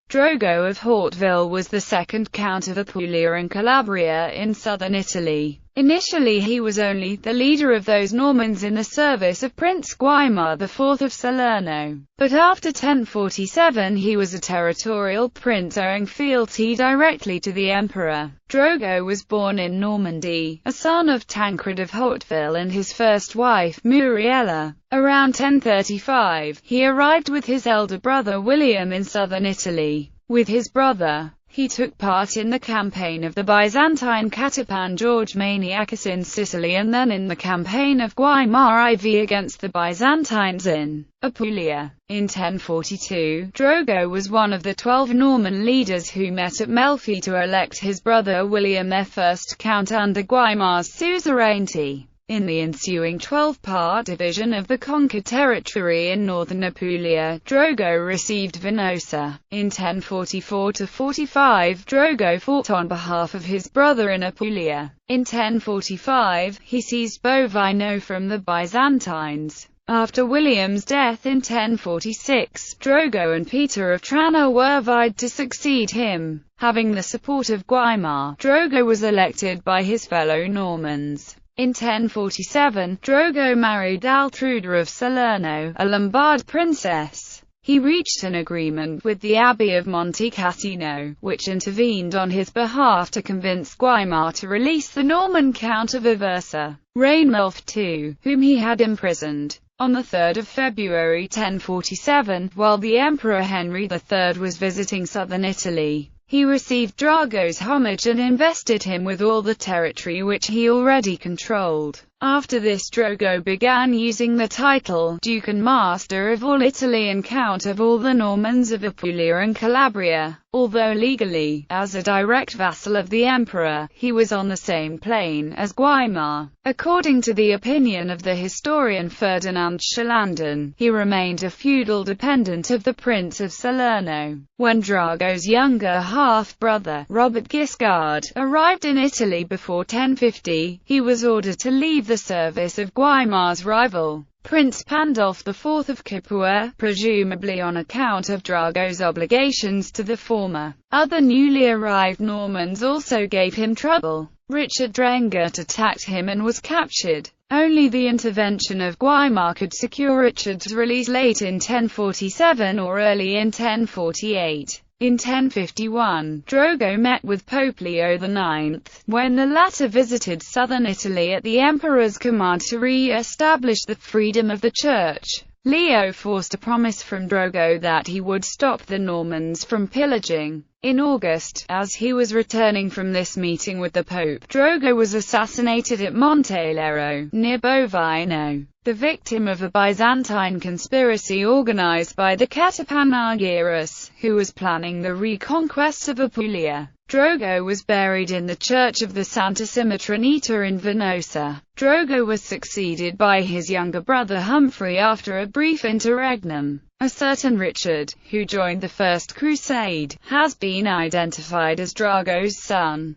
Drogo of Hauteville was the second count of Apulia and Calabria in southern Italy. Initially he was only the leader of those Normans in the service of Prince Guaimar IV of Salerno, but after 1047 he was a territorial prince owing fealty directly to the emperor. Drogo was born in Normandy, a son of Tancred of Hauteville and his first wife, Muriella. Around 1035, he arrived with his elder brother William in southern Italy. With his brother, he took part in the campaign of the Byzantine Catapan George Maniacus in Sicily and then in the campaign of Guaimar IV against the Byzantines in Apulia. In 1042, Drogo was one of the 12 Norman leaders who met at Melfi to elect his brother William their first count under Guaimar's suzerainty. In the ensuing 12-part division of the conquered territory in northern Apulia, Drogo received Venosa. In 1044–45, Drogo fought on behalf of his brother in Apulia. In 1045, he seized Bovino from the Byzantines. After William's death in 1046, Drogo and Peter of Trano were vied to succeed him. Having the support of Guaimar, Drogo was elected by his fellow Normans. In 1047, Drogo married Altruda of Salerno, a Lombard princess. He reached an agreement with the Abbey of Monte Cassino, which intervened on his behalf to convince Guaimar to release the Norman Count of Aversa, Rainulf II, whom he had imprisoned. On 3 February 1047, while the Emperor Henry III was visiting southern Italy, he received Drogo's homage and invested him with all the territory which he already controlled. After this, Drogo began using the title Duke and Master of all Italy and Count of all the Normans of Apulia and Calabria. Although legally, as a direct vassal of the emperor, he was on the same plane as Guaimar. According to the opinion of the historian Ferdinand Schielanden, he remained a feudal dependent of the Prince of Salerno. When Drogo's younger half-brother, Robert Guiscard, arrived in Italy before 1050, he was ordered to leave the service of Guaimar's rival, Prince Pandolf IV of Capua, presumably on account of Drogo's obligations to the former. Other newly arrived Normans also gave him trouble. Richard Drengert attacked him and was captured. Only the intervention of Guaimar could secure Richard's release late in 1047 or early in 1048. In 1051, Drogo met with Pope Leo IX, when the latter visited southern Italy at the emperor's command to re-establish the freedom of the church. Leo forced a promise from Drogo that he would stop the Normans from pillaging. In August, as he was returning from this meeting with the Pope, Drogo was assassinated at Montelero, near Bovino, the victim of a Byzantine conspiracy organized by the Catapan Argyros, who was planning the reconquest of Apulia. Drogo was buried in the church of the Santa Simetronita in Venosa. Drogo was succeeded by his younger brother Humphrey after a brief interregnum. A certain Richard, who joined the First Crusade, has been identified as Drogo's son.